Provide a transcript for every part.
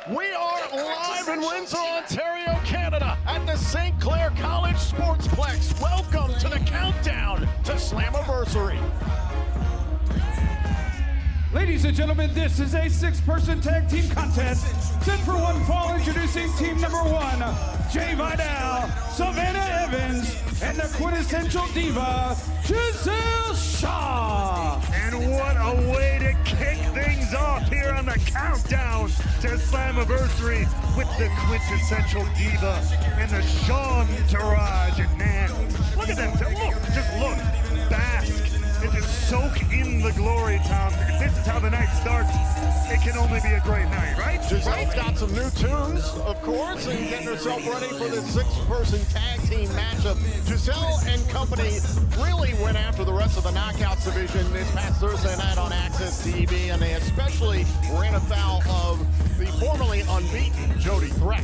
We are live in Windsor, Ontario, Canada at the St. Clair College Sportsplex. Welcome to the countdown to Slammiversary. Ladies and gentlemen, this is a six-person tag team contest set for one fall. Introducing team number one, Jay Vidal, Savannah Evans, and the quintessential diva, Gisele Shaw. And what a way to kick things off here on the countdown to Slammiversary with the quintessential diva and the Shaw entourage. And man, look at them, look, bask and just soak in the glory, Tom, because this is how the night starts. It can only be a great night, right? Gisele's got some new tunes, of course, and getting herself ready for this six-person tag team matchup. Gisele and company really went after the rest of the Knockouts division this past Thursday night on Access TV, and they especially ran afoul of the formerly unbeaten Jody Threat.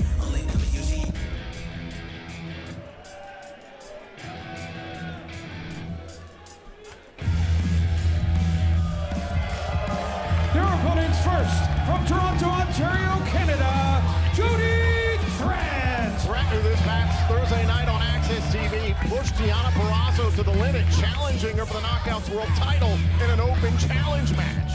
First, from Toronto, Ontario, Canada, Jody Threat. Threat, who this past Thursday night on Access TV pushed Deonna Purrazzo to the limit, challenging her for the Knockouts World title in an open challenge match.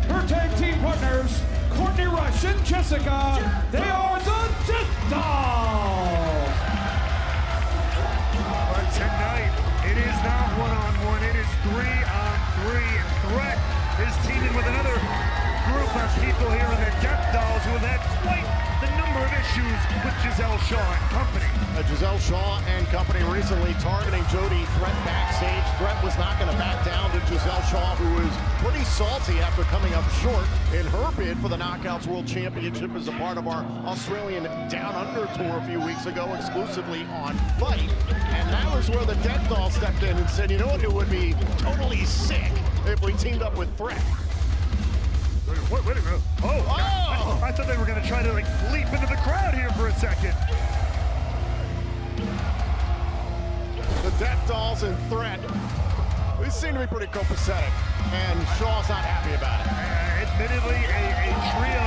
Her tag team partners, Courtney Rush and Jessica, they are the Death Dolls. But tonight, it is not one-on-one, it is 3-on-3. And Threat is teaming with another group of people here in the Death Dolls who have had quite the number of issues with Gisele Shaw and company. Gisele Shaw and company recently targeting Jody Threat backstage. Threat was not going to back down to Gisele Shaw, who was pretty salty after coming up short in her bid for the Knockouts World Championship as a part of our Australian Down Under tour a few weeks ago, exclusively on Fight. And that was where the Death Doll stepped in and said, you know what, it would be totally sick if we teamed up with Threat. Wait a minute. Oh! I thought they were going to try to like leap into the crowd here for a second. The Death Dolls and Threat, they seem to be pretty copacetic, and Shaw's not happy about it. Admittedly, a trio.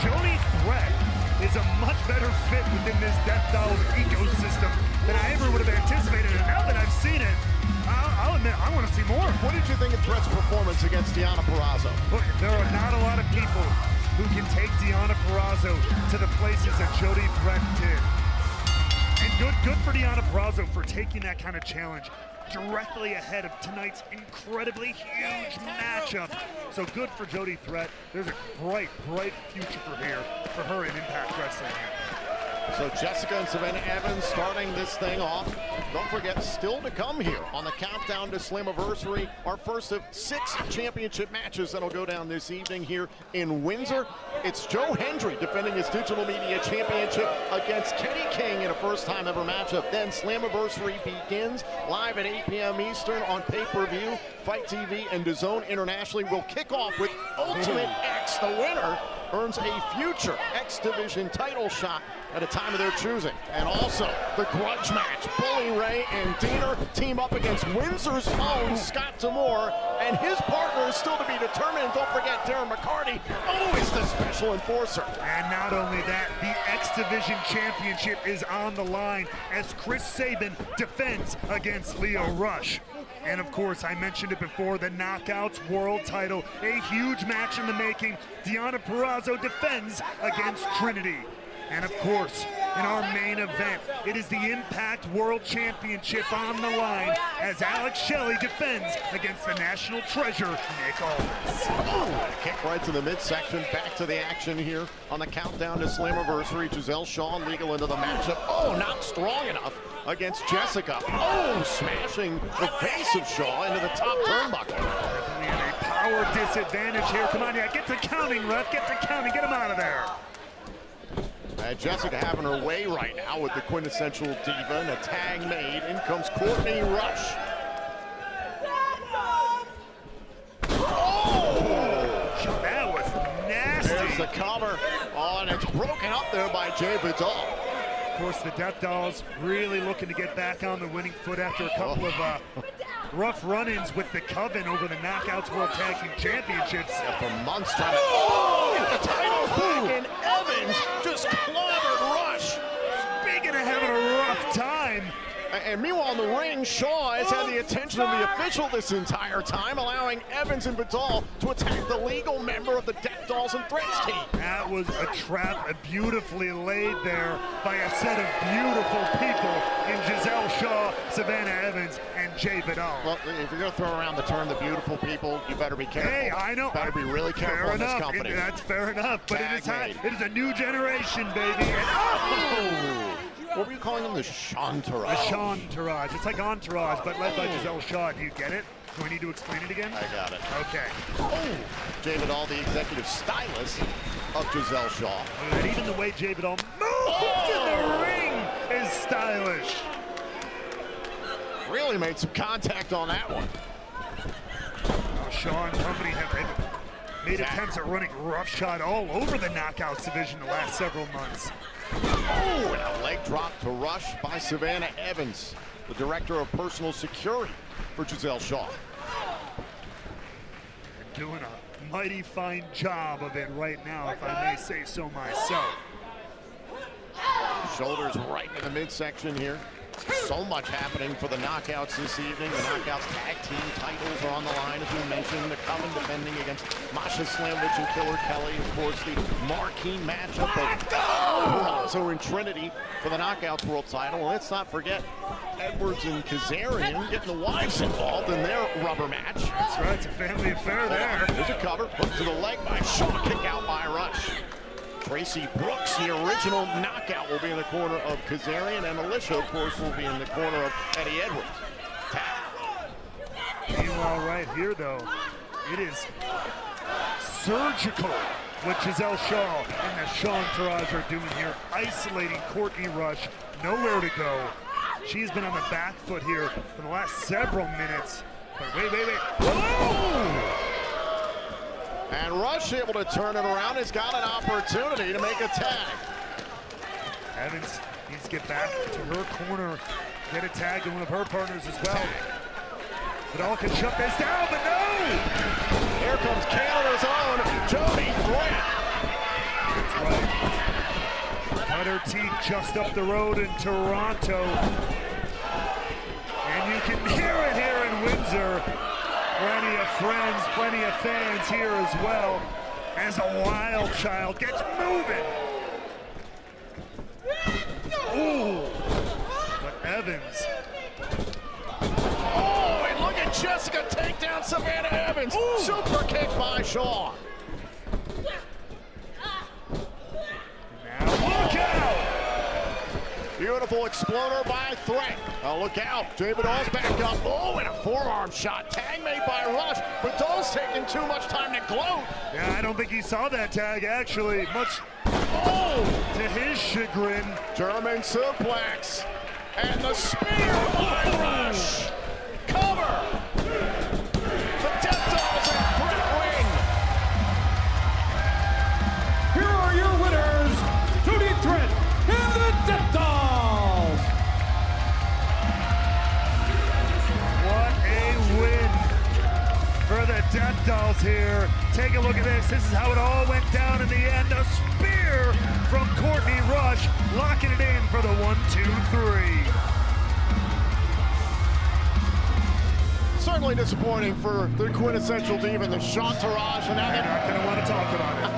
Jody Threat is a much better fit within this Death Dolls ecosystem than I ever would have anticipated. And now that I've seen it, I'll admit, I want to see more. What did you think of Threat's performance against Deonna Purrazzo? Look, there are not a lot of people who can take Deonna Purrazzo to the places that Jody Threat did. And good for Deonna Purrazzo for taking that kind of challenge directly ahead of tonight's incredibly huge matchup. So good for Jody Threat. There's a bright future for her in Impact Wrestling here. So Jessica and Savannah Evans starting this thing off. Don't forget, still to come here on the countdown to Slammiversary, our first of 6 championship matches that'll go down this evening here in Windsor. It's Joe Hendry defending his digital media championship against Kenny King in a first-time ever matchup. Then Slammiversary begins live at 8 p.m. Eastern on pay-per-view. Fight TV and DAZN internationally will kick off with Ultimate X. The winner earns a future X Division title shot at a time of their choosing. And also the grudge match. Bully Ray and Diener team up against Windsor's own Scott D'Amore, and his partner is still to be determined. Don't forget Darren McCarty, always the special enforcer. And not only that, the X Division Championship is on the line as Chris Sabin defends against Leo Rush. And of course, I mentioned it before, the Knockouts World title, a huge match in the making. Deonna Purrazzo defends against Trinity. And of course, in our main event, it is the Impact World Championship on the line as Alex Shelley defends against the national treasure, Nick Aldis. Oh, kick right to the midsection. Back to the action here on the countdown to Slammiversary. Gisele Shaw legal into the matchup. Oh, not strong enough against Jessica. Oh, smashing the face of Shaw into the top turnbuckle. Definitely in a power disadvantage here. Come on, yeah, get to counting, ref. Get to counting. Get him out of there. Jessica having her way right now with the quintessential diva, and a tag made. In comes Courtney Rush. Oh! That was nasty. There's the cover. Oh, and it's broken up there by Jay Vidal. Of course, the Death Dolls really looking to get back on the winning foot after a couple of rough run-ins with the Coven over the Knockouts World Tag Team Championships. Yeah, for months trying to... Oh! The title's back, and Evans just clobbered Rush. Speaking of having a rough time. And meanwhile in the ring, Shaw has had the attention of the official this entire time, allowing Evans and Vidal to attack the legal member of the Dollz and Threat team. That was a trap, beautifully laid there by a set of beautiful people in Gisele Shaw, Savannah Evans, and Jay Vidal. Well, if you're going to throw around the term the beautiful people, you better be careful. Hey, I know. Better be really careful in this company. That's fair enough, but it is a new generation, baby. And what were you calling them? The Shantarage? The Shantarage. It's like Entourage, but led by Gisele Shaw. Do you get it? Do we need to explain it again? I got it. Okay. Oh, Jay Vidal, the executive stylist of Gisele Shaw. And even the way Jay Vidal moves in the ring is stylish. Really made some contact on that one. Shaw and company have made attempts at running roughshod all over the Knockouts division the last several months. Oh, and a leg drop to Rush by Savannah Evans, the director of personal security for Gisele Shaw. Doing a mighty fine job of it right now, if I may say so myself. Shoulders right in the midsection here. So much happening for the Knockouts this evening. The Knockouts tag team titles are on the line, as we mentioned. The Coven defending against Masha Slamovich and Killer Kelly. Of course, the marquee matchup of Bronzo and Trinity for the Knockouts World title. And let's not forget Edwards and Kazarian getting the wives involved in their rubber match. That's right, it's a family affair there. There's a cover, hook to the leg by Shaw, kick out by Rush. Tracy Brooks, the original knockout, will be in the corner of Kazarian, and Alicia, of course, will be in the corner of Eddie Edwards. Meanwhile, right here, though, it is surgical what Gisele Shaw and the Shantarage are doing here, isolating Courtney Rush, nowhere to go. She's been on the back foot here for the last several minutes. But wait. Whoa! And Rush able to turn it around. Has got an opportunity to make a tag. Evans needs to get back to her corner, get a tag to one of her partners as well. Vidal can shut this down, but no! Here comes Canada's own Jody Threat. That's right. Cut her teeth just up the road in Toronto. And you can hear it here in Windsor. Plenty of friends, plenty of fans here as well, as a wild child gets moving. Ooh, but Evans. Oh, and look at Jessica take down Savannah Evans. Ooh. Super kick by Shaw. Now look out! Beautiful exploder by Threat. Oh, look out. Jay Vidal's back up. Oh, and a forearm shot. Tag made by Rush. Vidal's taking too much time to gloat. Yeah, I don't think he saw that tag, actually. Much to his chagrin. German suplex. And the spear by Rush. Cover. The Death Dolls in Threat ring. Here are your winners, Jody Threat and the Death Dolls. For the Death Dolls here. Take a look at this. This is how it all went down in the end. A spear from Courtney Rush, locking it in for the 1, 2, 3. Certainly disappointing for the quintessential diva, the Shantarage. And now they're not going to want to talk about it.